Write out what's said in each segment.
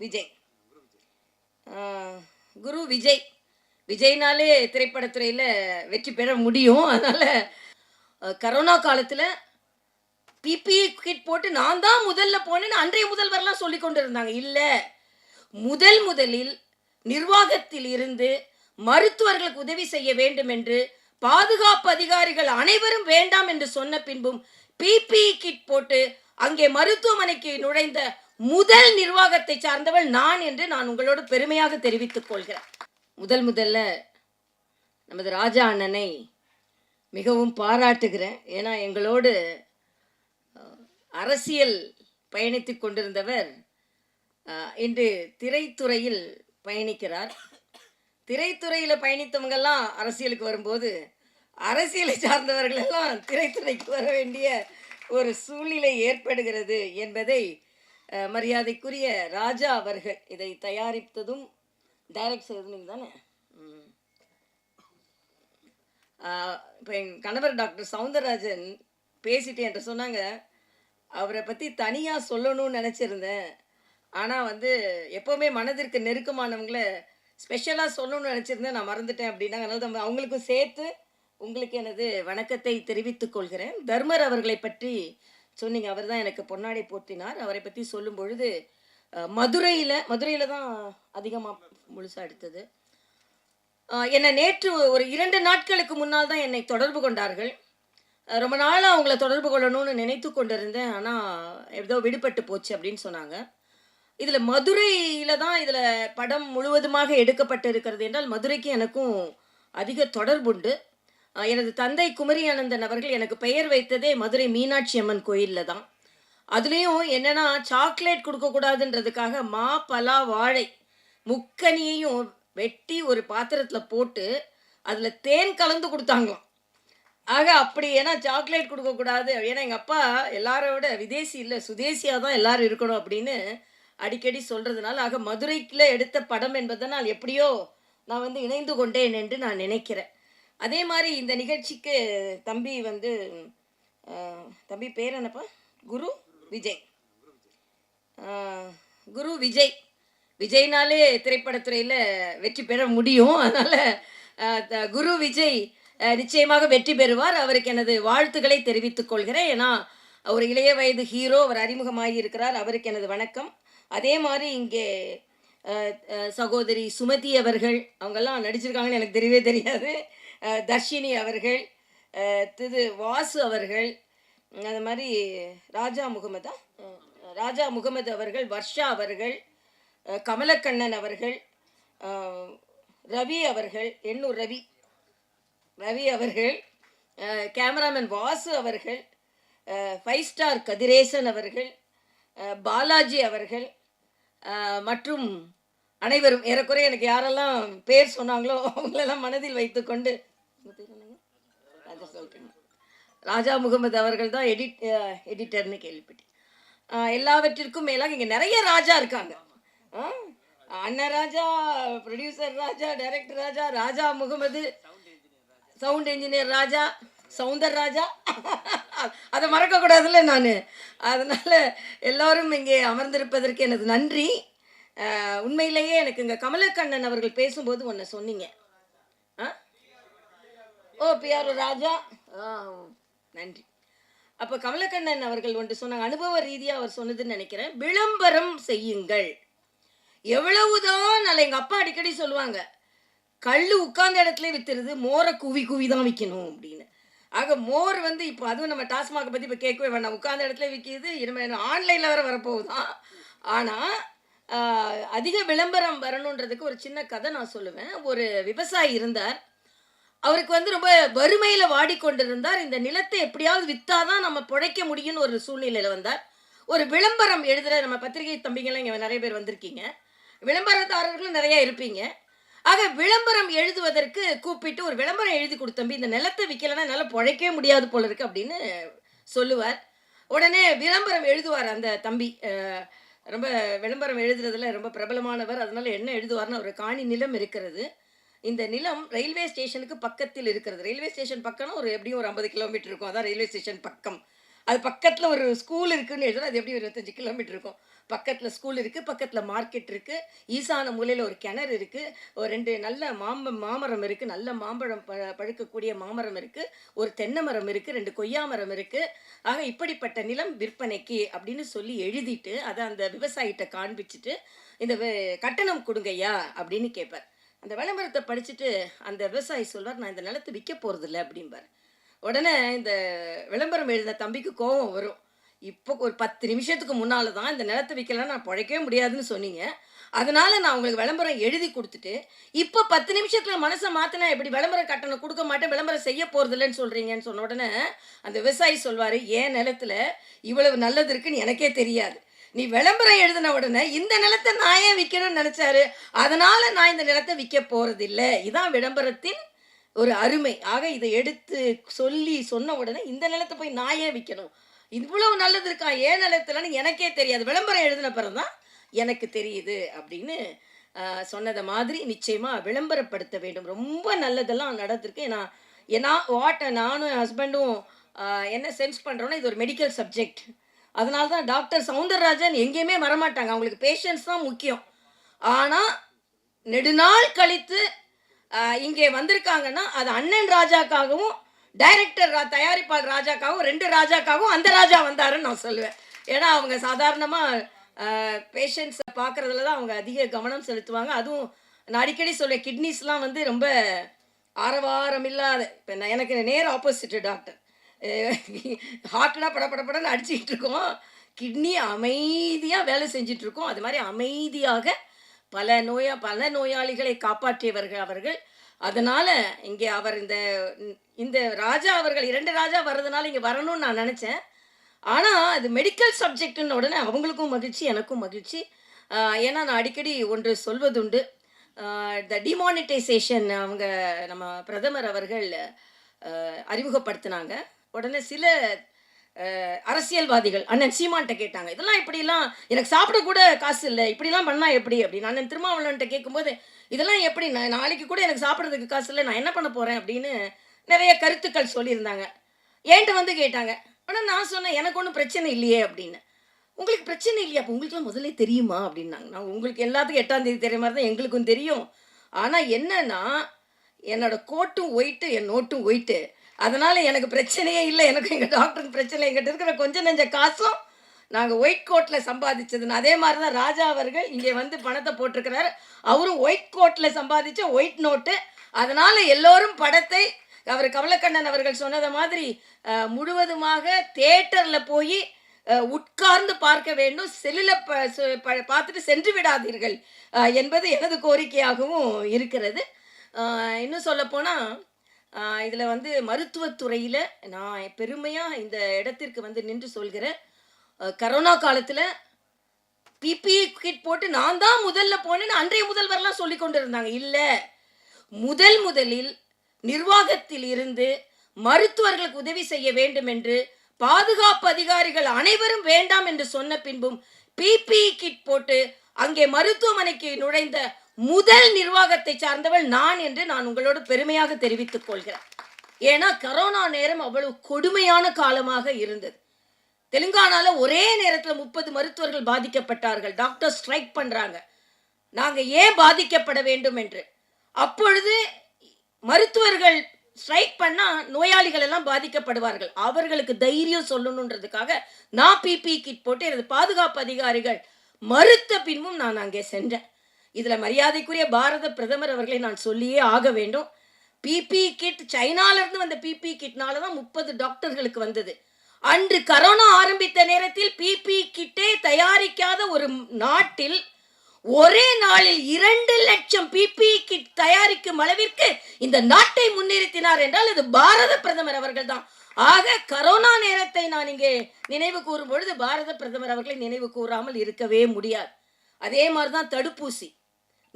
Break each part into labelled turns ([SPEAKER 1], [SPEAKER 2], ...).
[SPEAKER 1] விஜய். குரு விஜய். விஜய்னாலே திரைப்படத்துறையில் வெற்றி பெற முடியும். அதனால் கரோனா காலத்தில் பிபிஇ கிட் போட்டு நான் தான் முதல்ல போனேன்னு அன்றைய முதல்வர்லாம் சொல்லி கொண்டு இருந்தாங்க. இல்லை, முதலில் நிர்வாகத்தில் இருந்து மருத்துவர்களுக்கு உதவி செய்ய வேண்டும் என்று பாதுகாப்பு அதிகாரிகள் அனைவரும் வேண்டாம் என்று சொன்ன பின்பும் பிபிஇ கிட் போட்டு அங்கே மருத்துவமனைக்கு நுழைந்த முதல் நிர்வாகத்தை சார்ந்தவள் நான் என்று நான் உங்களோடு பெருமையாக தெரிவித்துக் கொள்கிறேன். முதல்ல நமது ராஜா அண்ணனை மிகவும் பாராட்டுகிறேன். ஏன்னா எங்களோடு அரசியல் பயணித்து கொண்டிருந்தவர் இன்று திரைத்துறையில் பயணிக்கிறார். திரைத்துறையில் பயணித்தவங்கெல்லாம் அரசியலுக்கு வரும்போது அரசியலை சார்ந்தவர்கள் எல்லாம் திரைத்துறைக்கு வர வேண்டிய ஒரு சூழ்நிலை ஏற்படுகிறது என்பதை மரியாதைக்குரிய ராஜா அவர்கள் இதை தயாரித்ததும் டைரக்ட் செய்ததும் நீங்கள் தானே. இப்போ எங்கள் கணவர் டாக்டர் சவுந்தரராஜன் பேசிட்டு என்கிட்ட சொன்னாங்க, அவரை பற்றி தனியாக சொல்லணும்னு நினச்சிருந்தேன், ஆனால் எப்போவுமே மனதிற்கு நெருக்கமானவங்களை ஸ்பெஷலாக சொல்லணும்னு நினச்சிருந்தேன், நான் மறந்துட்டேன் அப்படின்னாங்க. அதனால் அவங்களுக்கும் சேர்த்து உங்களுக்கு எனது வணக்கத்தை தெரிவித்துக் கொள்கிறேன். தர்மர் அவர்களை பற்றி சொன்னீங்க, அவர் தான் எனக்கு பொன்னாடை போர்த்தினார். அவரை பற்றி சொல்லும் பொழுது மதுரையில் தான் அதிகமாக முழுசாக எடுத்தது. என்னை நேற்று ஒரு 2 நாட்களுக்கு முன்னால் தான் என்னை தொடர்பு கொண்டார்கள். ரொம்ப நாளாக அவங்கள தொடர்பு கொள்ளணும்னு நினைத்து கொண்டிருந்தேன், ஆனால் ஏதோ விடுபட்டு போச்சு அப்படின்னு சொன்னாங்க. இதில் மதுரையில் தான் இதில் படம் முழுவதுமாக எடுக்கப்பட்டு இருக்கிறது என்றால் மதுரைக்கு எனக்கும் அதிக தொடர்புண்டு. எனது தந்தை குமரி ஆனந்தன் அவர்கள் எனக்கு பெயர் வைத்ததே மதுரை மீனாட்சி அம்மன் கோயிலில் தான். அதுலேயும் என்னென்னா, சாக்லேட் கொடுக்கக்கூடாதுன்றதுக்காக மா பலா வாழை முக்கனியையும் வெட்டி ஒரு பாத்திரத்தில் போட்டு அதில் தேன் கலந்து கொடுத்தாங்களாம். ஆக அப்படி, ஏன்னா சாக்லேட் கொடுக்கக்கூடாது, ஏன்னா எங்கள் அப்பா எல்லாரோட விதேசி இல்லை சுதேசியாக தான் எல்லோரும் இருக்கணும் அப்படின்னு அடிக்கடி சொல்கிறதுனால, ஆக மதுரைக்குள்ளே எடுத்த படம் என்பதனால் எப்படியோ நான் இணைந்து கொண்டேன் என்று நான் நினைக்கிறேன். அதே மாதிரி இந்த நிகழ்ச்சிக்கு தம்பி தம்பி பேர் என்னப்பா? குரு விஜய். குரு விஜய். விஜய்னாலே திரைப்படத்துறையில் வெற்றி பெற முடியும். அதனால் குரு விஜய் நிச்சயமாக வெற்றி பெறுவார். அவருக்கு எனது வாழ்த்துக்களை தெரிவித்துக் கொள்கிறேன். ஏன்னா ஒரு இளைய வயது ஹீரோ, அவர் அறிமுகமாகி இருக்கிறார், அவருக்கு எனது வணக்கம். அதே மாதிரி இங்கே சகோதரி சுமதி அவர்கள், அவங்கெல்லாம் நடிச்சிருக்காங்கன்னு எனக்கு தெரியவே தெரியாது. தர்ஷினி அவர்கள், வாசு அவர்கள், அது மாதிரி ராஜா முகமது அவர்கள், வர்ஷா அவர்கள், கமலக்கண்ணன் அவர்கள், ரவி அவர்கள், எண்ணூர் ரவி அவர்கள், கேமராமேன் வாசு அவர்கள், 5 ஸ்டார் கதிரேசன் அவர்கள், பாலாஜி அவர்கள் மற்றும் அனைவரும், ஏறக்குறைய எனக்கு யாரெல்லாம் பேர் சொன்னாங்களோ அவங்களெல்லாம் மனதில் வைத்துக்கொண்டு, ராஜா முகமது அவர்கள் தான் எடிட்டர்னு கேள்விப்பட்டேன். எல்லாவற்றிற்கும் மேலாக இங்கே நிறைய ராஜா இருக்காங்க. அண்ணன் ராஜா, ப்ரொடியூசர் ராஜா, டைரக்டர் ராஜா, ராஜா முகமது, சவுண்ட் இன்ஜினியர் ராஜா, சவுந்தர் ராஜா, அதை மறக்கக்கூடாதுல்ல நான். அதனால் எல்லோரும் இங்கே அமர்ந்திருப்பதற்கு எனது நன்றி. உண்மையிலேயே எனக்கு இங்கே கமலக்கண்ணன் அவர்கள் பேசும்போது ஒன்று சொன்னீங்க. பிஆர் ராஜா, நன்றி. அப்போ கமலக்கண்ணன் அவர்கள் ஒன்று சொன்னாங்க, அனுபவ ரீதியாக அவர் சொன்னதுன்னு நினைக்கிறேன், விளம்பரம் செய்யுங்கள். எவ்வளவுதான் நல்ல, எங்கள் அப்பா அடிக்கடி சொல்லுவாங்க, கல் உட்கார்ந்த இடத்துல விற்றுருது, மோரை குவி தான் விற்கணும் அப்படின்னு. ஆக மோர் இப்போ அதுவும் நம்ம டாஸ்மாகை பற்றி இப்போ கேட்கவே வேண்டாம், உட்கார்ந்த இடத்துல விற்கிது, இனிமேல் ஆன்லைனில் வரப்போகுதான். ஆனால் அதிக விளம்பரம் வரணுன்றதுக்கு ஒரு சின்ன கதை நான் சொல்லுவேன். ஒரு விவசாயி இருந்தார், அவருக்கு ரொம்ப வறுமையில் வாடிக்கொண்டிருந்தார். இந்த நிலத்தை எப்படியாவது விற்றாதான் நம்ம பிழைக்க முடியும்னு ஒரு சூழ்நிலையில் வந்தார். ஒரு விளம்பரம் எழுதுகிற, நம்ம பத்திரிகை தம்பிங்கெல்லாம் இங்கே நிறைய பேர் வந்திருக்கீங்க, விளம்பரதாரர்களும் நிறையா இருப்பீங்க. ஆக விளம்பரம் எழுதுவதற்கு கூப்பிட்டு ஒரு விளம்பரம் எழுதி கொடுத்தம்பி, இந்த நிலத்தை விற்கலைன்னா என்னால் பிழைக்கவே முடியாது போல இருக்கு அப்படின்னு சொல்லுவார். உடனே விளம்பரம் எழுதுவார் அந்த தம்பி. ரொம்ப விளம்பரம் எழுதுறதுல ரொம்ப பிரபலமானவர். அதனால் என்ன எழுதுவார்னு, ஒரு காணி நிலம் இருக்கிறது. இந்த நிலம் ரயில்வே ஸ்டேஷனுக்கு பக்கத்தில் இருக்கிறது. ரயில்வே ஸ்டேஷன் பக்கம்னா எப்படியும் ஒரு 50 கிலோமீட்டர் இருக்கும், அதான் ரயில்வே ஸ்டேஷன் பக்கம். அது பக்கத்தில் ஒரு ஸ்கூல் இருக்குன்னு எழுதுனா அது எப்படி ஒரு 25 கிலோமீட்டர் இருக்கும். பக்கத்தில் ஸ்கூல் இருக்குது, பக்கத்தில் மார்க்கெட் இருக்குது, ஈசான மூலையில் ஒரு கிணறு இருக்குது, ஒரு 2 நல்ல மாமரம் இருக்குது, நல்ல மாம்பழம் பழுக்கக்கூடிய மாமரம் இருக்குது, ஒரு தென்னை மரம் இருக்குது, 2 கொய்யா மரம் இருக்குது. ஆக இப்படிப்பட்ட நிலம் விற்பனைக்கு அப்படின்னு சொல்லி எழுதிட்டு அதை அந்த விவசாயிகிட்ட காண்பிச்சுட்டு இந்த கட்டணம் கொடுங்கய்யா அப்படின்னு கேட்பார். அந்த விளம்பரத்தை படிச்சுட்டு அந்த விவசாயி சொல்வார், நான் இந்த நிலத்தை விற்க போகிறதில்ல அப்படிம்பார். உடனே இந்த விளம்பரம் எழுதின தம்பிக்கு கோபம் வரும். இப்போ ஒரு 10 நிமிஷத்துக்கு முன்னால் தான் இந்த நிலத்தை விற்கலாம் நான் பிழைக்கவே முடியாதுன்னு சொன்னீங்க, அதனால நான் உங்களுக்கு விளம்பரம் எழுதி கொடுத்துட்டு இப்போ 10 நிமிஷத்தில் மனசை மாற்றினா எப்படி விளம்பரம் கட்டணம் கொடுக்க மாட்டேன், விளம்பரம் செய்ய போகிறதில்லன்னு சொல்கிறீங்கன்னு சொன்ன உடனே அந்த விவசாயி சொல்வார், ஏன் நிலத்தில் இவ்வளவு நல்லது இருக்குன்னு எனக்கே தெரியாது. நீ விளம்பரம் எழுதின உடனே இந்த நிலத்தை நான் ஏன் விற்கணும்னு நினச்சாரு, அதனால் நான் இந்த நிலத்தை விற்க போகிறதில்லை. இதான் விளம்பரத்தின் ஒரு அருமை. ஆக இதை எடுத்து சொல்லி சொன்ன உடனே இந்த நிலத்தை போய் நான் ஏன் விற்கணும், இவ்வளவு நல்லது இருக்கா ஏன் நிலத்துலன்னு எனக்கே தெரியாது, விளம்பரம் எழுதின பிறகு தான் எனக்கு தெரியுது அப்படின்னு சொன்னதை மாதிரி நிச்சயமாக விளம்பரப்படுத்த வேண்டும். ரொம்ப நல்லதெல்லாம் நடந்திருக்கு. ஏன்னா நானும் என் ஹஸ்பண்டும் என்ன சென்ஸ் பண்ணுறோன்னா இது ஒரு மெடிக்கல் சப்ஜெக்ட். அதனால தான் டாக்டர் சவுந்தரராஜன் எங்கேயுமே வரமாட்டாங்க, அவங்களுக்கு பேஷண்ட்ஸ் தான் முக்கியம். ஆனால் நெடுநாள் கழித்து இங்கே வந்திருக்காங்கன்னா அது அண்ணன் ராஜாக்காகவும் டைரக்டர் தயாரிப்பாளர் ராஜாக்காகவும் 2 ராஜாக்காகவும் அந்த ராஜா வந்தாருன்னு நான் சொல்லுவேன். ஏன்னா அவங்க சாதாரணமாக பேஷண்ட்ஸை பார்க்குறதுல தான் அவங்க அதிக கவனம் செலுத்துவாங்க. அதுவும் நான் அடிக்கடி சொல்லுவேன், கிட்னிஸ்லாம் வந்து ரொம்ப ஆரவாரம் இல்லாத, இப்போ எனக்கு நேர் ஆப்போசிட்டு டாக்டர், ஹார்ட்லாம் படப்படப்படன்னு அடிச்சுக்கிட்டு இருக்கோம், கிட்னி அமைதியாக வேலை செஞ்சிட்ருக்கோம். அது மாதிரி அமைதியாக பல நோயாளிகளை காப்பாற்றியவர்கள் அவர்கள். அதனால் இங்கே அவர் இந்த ராஜா அவர்கள் 2 ராஜா வர்றதுனால இங்கே வரணும்னு நான் நினச்சேன். ஆனால் அது மெடிக்கல் சப்ஜெக்டுன்னு உடனே அவங்களுக்கும் மகிழ்ச்சி, எனக்கும் மகிழ்ச்சி. ஏன்னா நான் அடிக்கடி ஒன்று சொல்வதுண்டு, இந்த டிமானிட்டைசேஷன் அவங்க நம்ம பிரதமர் அவர்கள் அறிமுகப்படுத்தினாங்க. உடனே சில அரசியல்வாதிகள் அண்ணன் சீமான்கிட்ட கேட்டாங்க, இதெல்லாம் இப்படிலாம் எனக்கு சாப்பிடக்கூட காசு இல்லை, இப்படிலாம் பண்ணால் எப்படி அப்படின்னு. அண்ணன் திருமாவளவன்கிட்ட கேட்கும்போது இதெல்லாம் எப்படி, நான் நாளைக்கு கூட எனக்கு சாப்பிட்றதுக்கு காசு இல்லை, நான் என்ன பண்ண போகிறேன் அப்படின்னு நிறைய கருத்துக்கள் சொல்லியிருந்தாங்க. என்கிட்ட வந்து கேட்டாங்க. ஆனால் நான் சொன்னேன், எனக்கு ஒன்றும் பிரச்சனை இல்லையே அப்படின்னு. உங்களுக்கு பிரச்சனை இல்லையா, அப்போ உங்களுக்குலாம் முதல்ல தெரியுமா அப்படின்னாங்க. நான் உங்களுக்கு எல்லாத்துக்கும் 8ஆம் தேதி தெரிய மாதிரி தான் எங்களுக்கும் தெரியும். ஆனால் என்னன்னா என்னோட கோட்டும் ஒயிட்டு என் நோட்டும் ஒயிட்டு, அதனால் எனக்கு பிரச்சனையே இல்லை. எனக்கு எங்கள் டாக்டருக்கு பிரச்சனை, எங்கிட்ட இருக்கிற கொஞ்சம் நெஞ்ச காசும் நாங்கள் ஒயிட் கோட்டில் சம்பாதிச்சதுன்னு. அதே மாதிரி தான் ராஜா அவர்கள் இங்கே வந்து பணத்தை போட்டிருக்கிறாரு, அவரும் ஒயிட் கோட்டில் சம்பாதிச்ச ஒயிட் நோட்டு. அதனால் எல்லோரும் படத்தை அவர் கமலக்கண்ணன் அவர்கள் சொன்னதை மாதிரி முழுவதுமாக தியேட்டரில் போய் உட்கார்ந்து பார்க்க வேண்டும், செல்லில் பார்த்துட்டு சென்று விடாதீர்கள் என்பது எனது கோரிக்கையாகவும் இருக்கிறது. இன்னும் சொல்லப்போனால் இதில் வந்து மருத்துவத்துறையில் நான் பெருமையாக இந்த இடத்திற்கு வந்து நின்று சொல்கிறேன். கரோனா காலத்தில் பிபிஇ கிட் போட்டு நான் தான் முதல்ல போனேன்னு அன்றைய முதல்வர்லாம் சொல்லி கொண்டு இருந்தாங்க. இல்லை, முதலில் நிர்வாகத்தில் இருந்து மருத்துவர்களுக்கு உதவி செய்ய வேண்டும் என்று பாதுகாப்பு அதிகாரிகள் அனைவரும் வேண்டாம் என்று சொன்ன பின்பும் பிபிஇ கிட் போட்டு அங்கே மருத்துவமனைக்கு நுழைந்த முதல் நிர்வாகத்தை சார்ந்தவள் நான் என்று நான் உங்களோடு பெருமையாக தெரிவித்துக் கொள்கிறேன். ஏன்னா கரோனா நேரம் அவ்வளவு கொடுமையான காலமாக இருந்தது. தெலுங்கானால ஒரே நேரத்தில் 30 மருத்துவர்கள் பாதிக்கப்பட்டார்கள். டாக்டர் ஸ்ட்ரைக் பண்றாங்க, நாங்க ஏன் பாதிக்கப்பட வேண்டும் என்று. அப்பொழுது மருத்துவர்கள் ஸ்ட்ரைக் பண்ணா நோயாளிகள் எல்லாம் பாதிக்கப்படுவார்கள், அவர்களுக்கு தைரியம் சொல்லணுன்றதுக்காக நான் பிபிஇ கிட் போட்டு எனது பாதுகாப்பு அதிகாரிகள் மறுத்த பின்பும் நான் அங்கே சென்றேன். இதுல மரியாதைக்குரிய பாரத பிரதமர் அவர்களை நான் சொல்லியே ஆக வேண்டும். பிபிஇ கிட் சைனால இருந்து வந்த பிபிஇ கிட்னால தான் 30 டாக்டர்களுக்கு வந்தது. அன்று கரோனா ஆரம்பித்த நேரத்தில் பிபிஇ கிட்டே தயாரிக்காத ஒரு நாட்டில் ஒரே நாளில் 2 லட்சம் பிபிஇ கிட் தயாரிக்கும் அளவிற்கு இந்த நாட்டை முன்னிறுத்தினார் என்றால் இது பாரத பிரதமர் அவர்கள் தான். ஆக கரோனா நேரத்தை நான் இங்கே நினைவு கூறும் பொழுது பாரத பிரதமர் அவர்களை நினைவு கூறாமல் இருக்கவே முடியாது. அதே மாதிரிதான் தடுப்பூசி,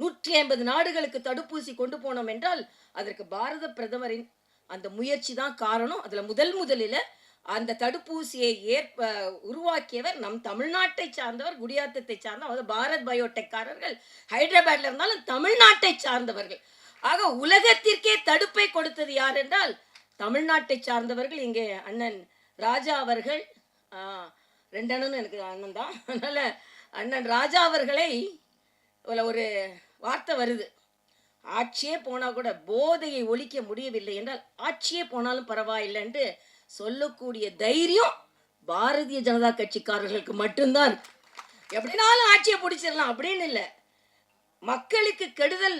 [SPEAKER 1] 150 நாடுகளுக்கு தடுப்பூசி கொண்டு போனோம் என்றால் அதற்கு பாரத பிரதமரின் அந்த முயற்சி தான் காரணம். அதுல முதலில் அந்த தடுப்பூசியை உருவாக்கியவர் நம் தமிழ்நாட்டை சார்ந்தவர், குடியாத்தத்தை சார்ந்த, அதாவது பாரத் பயோடெக்காரர்கள் ஹைதராபாத்ல இருந்தாலும் தமிழ்நாட்டை சார்ந்தவர்கள். ஆக உலகத்திற்கே தடுப்பை கொடுத்தது யார் என்றால் தமிழ்நாட்டை சார்ந்தவர்கள். இங்கே அண்ணன் ராஜா அவர்கள் 2 அண்ணனும் எனக்கு அண்ணன் தான். அதனால் அண்ணன் ராஜா அவர்களை ஒரு வார்த்தை வருது, ஆட்சியே போனால் கூட போதையை ஒழிக்க முடியவில்லை என்றால் ஆட்சியே போனாலும் பரவாயில்லைன்ட்டு சொல்லக்கூடிய தைரியம் பாரதிய ஜனதா கட்சிக்காரர்களுக்கு மட்டும்தான். எப்படினாலும் ஆட்சியை பிடிச்சிடலாம் அப்படின்னு இல்லை, மக்களுக்கு கெடுதல்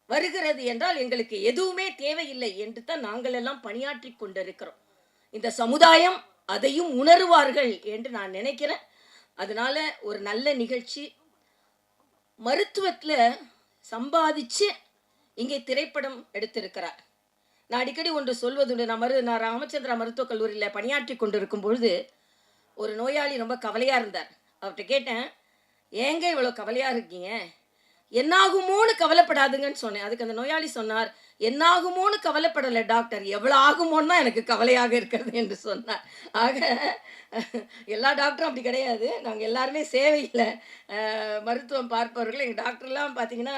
[SPEAKER 1] வருகிறது என்றால் எங்களுக்கு எதுவுமே தேவையில்லை என்று தான் நாங்கள் எல்லாம் பணியாற்றி கொண்டிருக்கிறோம். இந்த சமுதாயம் அதையும் உணர்வார்கள் என்று நான் நினைக்கிறேன். அதனால ஒரு நல்ல நிகழ்ச்சி, மருத்துவத்தில் சம்பாதிச்சு இங்கே திரைப்படம் எடுத்திருக்கிறார். நான் அடிக்கடி ஒன்று சொல்வதுண்டு. நான் ராமச்சந்திரா மருத்துவக் கல்லூரியில் பணியாற்றி கொண்டிருக்கும் பொழுது ஒரு நோயாளி ரொம்ப கவலையாக இருந்தார். அவர்கிட்ட கேட்டேன், ஏங்க இவ்வளோ கவலையாக இருக்கீங்க, என்னாகுமோன்னு கவலைப்படாதுங்கன்னு சொன்னேன். அதுக்கு அந்த நோயாளி சொன்னார், என்னாகுமோன்னு கவலைப்படலை டாக்டர், எவ்வளோ ஆகுமோன்னு தான் எனக்கு கவலையாக இருக்கிறது என்று சொன்னார். ஆக எல்லா டாக்டரும் அப்படி கிடையாது. நாங்கள் எல்லாருமே சேவையில் மருத்துவம் பார்ப்பவர்கள். எங்கள் டாக்டர்லாம் பார்த்திங்கன்னா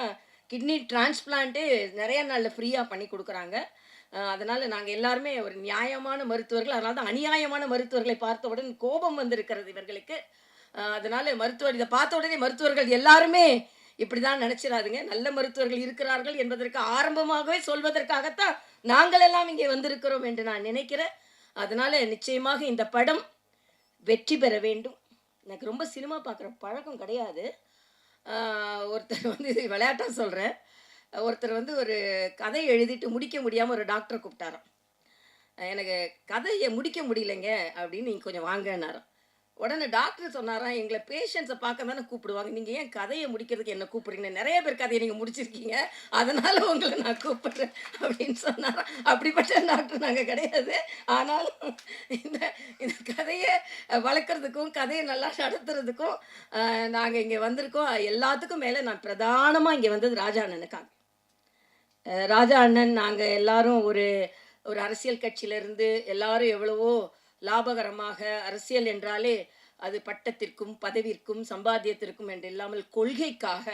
[SPEAKER 1] கிட்னி டிரான்ஸ்பிளான்ட்டு நிறைய நாளில் ஃப்ரீயாக பண்ணி கொடுக்குறாங்க. அதனால் நாங்கள் எல்லாருமே ஒரு நியாயமான மருத்துவர்கள். அதனால தான் அநியாயமான மருத்துவர்களை பார்த்தவுடன் கோபம் வந்திருக்கிறது இவர்களுக்கு. அதனால் மருத்துவர் இதை பார்த்த உடனே மருத்துவர்கள் எல்லாருமே இப்படி தான் நினச்சிடாதுங்க. நல்ல மருத்துவர்கள் இருக்கிறார்கள் என்பதற்கு ஆரம்பமாகவே சொல்வதற்காகத்தான் நாங்கள் எல்லாம் இங்கே வந்திருக்கிறோம் என்று நான் நினைக்கிறேன். அதனால் நிச்சயமாக இந்த படம் வெற்றி பெற வேண்டும். எனக்கு ரொம்ப சினிமா பார்க்குற பழக்கம் கிடையாது. ஒருத்தர் வந்து இது விளையாட்டாக சொல்கிறேன், ஒருத்தர் வந்து ஒரு கதை எழுதிட்டு முடிக்க முடியாமல் ஒரு டாக்டரை கூப்பிட்டாராம். எனக்கு கதையை முடிக்க முடியலைங்க அப்படின்னு, நீங்கள் கொஞ்சம் வாங்கினாராம். உடனே டாக்டர் சொன்னாராம், எங்களை பேஷண்ட்ஸை பார்க்க தானே கூப்பிடுவாங்க, நீங்கள் ஏன் கதையை முடிக்கிறதுக்கு என்ன கூப்பிட்றீங்க, நிறைய பேர் கதையை நீங்கள் முடிச்சிருக்கீங்க, அதனால் உங்களை நான் கூப்பிட்றேன் அப்படின்னு சொன்னாராம். அப்படிப்பட்ட டாக்டர் நாங்கள் கிடையாது. ஆனாலும் இந்த இந்த கதையை வளர்க்குறதுக்கும் கதையை நல்லா நடத்துறதுக்கும் நாங்கள் இங்கே வந்திருக்கோம். எல்லாத்துக்கும் மேலே நான் பிரதானமாக இங்கே வந்தது ராஜா அண்ணனுக்காக. ராஜா அண்ணன் நாங்கள் எல்லாரும் ஒரு ஒரு அரசியல் கட்சியிலேருந்து எல்லாரும் எவ்வளவோ லாபகரமாக, அரசியல் என்றாலே அது பட்டத்திற்கும் பதவிற்கும் சம்பாத்தியத்திற்கும் என்று இல்லாமல் கொள்கைக்காக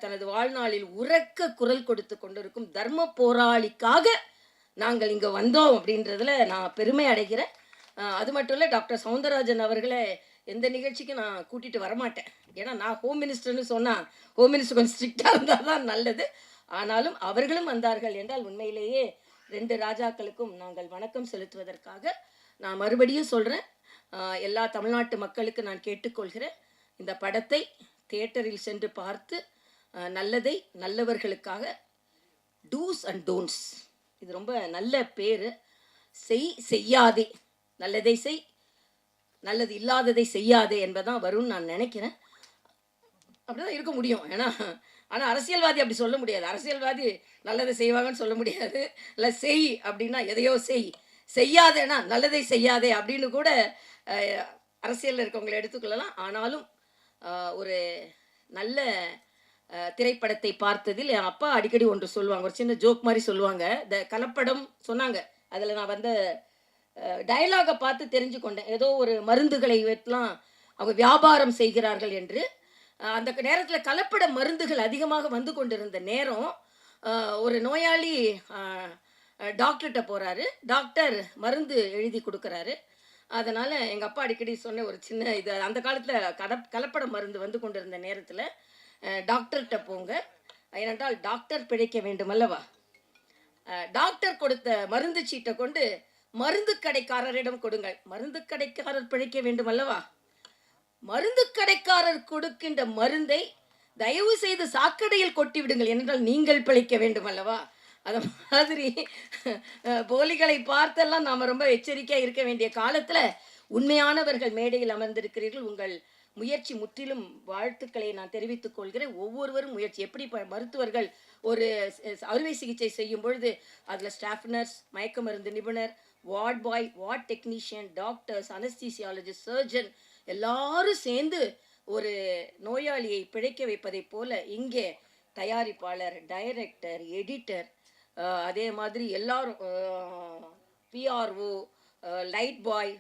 [SPEAKER 1] தனது வாழ்நாளில் உரக்க குரல் கொடுத்து கொண்டிருக்கும் தர்ம போராளிக்காக நாங்கள் இங்கே வந்தோம் அப்படின்றதுல நான் பெருமை அடைகிறேன். அது மட்டும் இல்லை, டாக்டர் சவுந்தரராஜன் அவர்களை எந்த நிகழ்ச்சிக்கும் நான் கூட்டிகிட்டு வரமாட்டேன். ஏன்னா நான் ஹோம் மினிஸ்டர்னு சொன்னால் ஹோம் மினிஸ்டர் கொஞ்சம் ஸ்ட்ரிக்டாக இருந்தால் தான் நல்லது. ஆனாலும் அவர்களும் வந்தார்கள் என்றால் உண்மையிலேயே 2 ராஜாக்களுக்கும் நாங்கள் வணக்கம் செலுத்துவதற்காக நான் மறுபடியும் சொல்கிறேன், எல்லா தமிழ்நாட்டு மக்களுக்கு நான் கேட்டுக்கொள்கிறேன், இந்த படத்தை தியேட்டரில் சென்று பார்த்து நல்லதை நல்லவர்களுக்காக, டூஸ் அண்ட் டோன்ட்ஸ், இது ரொம்ப நல்ல பேர், செய்யாதே, நல்லதை செய், நல்லது இல்லாததை செய்யாதே என்பதான் வரும்னு நான் நினைக்கிறேன். அப்படிதான் இருக்க முடியும். ஆனால் அரசியல்வாதி அப்படி சொல்ல முடியாது. அரசியல்வாதி நல்லதை செய்வாங்கன்னு சொல்ல முடியாது. இல்லை செய் அப்படின்னா எதையோ செய், செய்யாதேனா நல்லதை செய்யாதே அப்படின்னு கூட அரசியலில் இருக்கவங்களை எடுத்துக்கொள்ளலாம். ஆனாலும் ஒரு நல்ல திரைப்படத்தை பார்த்ததில் என் அப்பா அடிக்கடி ஒன்று சொல்லுவாங்க, ஒரு சின்ன ஜோக் மாதிரி சொல்லுவாங்க. இந்த கலப்படம் சொன்னாங்க, அதில் நான் வந்து டயலாகை பார்த்து தெரிஞ்சு கொண்டேன். ஏதோ ஒரு மருந்துகளை வைத்துலாம் அவங்க வியாபாரம் செய்கிறார்கள் என்று. அந்த நேரத்தில் கலப்பட மருந்துகள் அதிகமாக வந்து கொண்டிருந்த நேரம் ஒரு நோயாளி டாக்டர்கிட்ட போகிறாரு. டாக்டர் மருந்து எழுதி கொடுக்குறாரு. அதனால் எங்கள் அப்பா அடிக்கடி சொன்ன ஒரு சின்ன இது, அந்த காலத்தில் கலப்பட மருந்து வந்து கொண்டிருந்த நேரத்தில் டாக்டர்கிட்ட போங்க, ஏனென்றால் டாக்டர் பிழைக்க வேண்டும் அல்லவா. டாக்டர் கொடுத்த மருந்து சீட்டை கொண்டு மருந்து கடைக்காரரிடம் கொடுங்கள், மருந்து கடைக்காரர் பிழைக்க வேண்டும் அல்லவா. மருந்து கடைக்காரர் கொடுக்கின்ற மருந்தை தயவு செய்து சாக்கடையில் கொட்டி விடுங்கள், என்றால் நீங்கள் பிழைக்க வேண்டும் அல்லவா. அது மாதிரி போலிகளை பார்த்தெல்லாம் நாம் ரொம்ப எச்சரிக்கையாக இருக்க வேண்டிய காலத்தில் உண்மையானவர்கள் மேடையில் அமர்ந்திருக்கிறீர்கள். உங்கள் முயற்சி முற்றிலும் வாழ்த்துக்களை நான் தெரிவித்துக் கொள்கிறேன். ஒவ்வொருவரும் முயற்சி, எப்படி மருத்துவர்கள் ஒரு அறுவை சிகிச்சை செய்யும் பொழுது அதில் ஸ்டாஃப் நர்ஸ், மயக்க மருந்து நிபுணர், ward boy, ward technician, doctors, anaesthesiologist, surgeon எல்லாரும் சேர்ந்து ஒரு நோயாளியை பிழைக்க வைப்பதை போல இங்கே தயாரிப்பாளர், டைரக்டர், எடிட்டர், அதே மாதிரி எல்லாரும் பிஆர்ஓ, லைட் பாய்,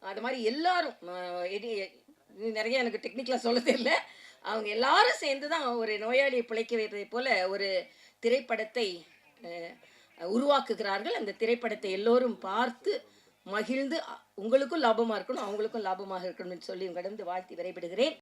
[SPEAKER 1] அது மாதிரி எல்லாரும் நிறைய எனக்கு டெக்னிக்கலாக சொல்ல தெரியல, அவங்க எல்லாரும் சேர்ந்து தான் ஒரு நோயாளியை பிழைக்க வைப்பதை போல ஒரு திரைப்படத்தை உருவாக்குகிறார்கள். அந்த திரைப்படத்தை எல்லோரும் பார்த்து மகிழ்ந்து உங்களுக்கும் லாபமாக இருக்கணும், அவங்களுக்கும் லாபமாக இருக்கணும்னு சொல்லி உங்களிடம் வாழ்த்தி விடைபெறுகிறேன்.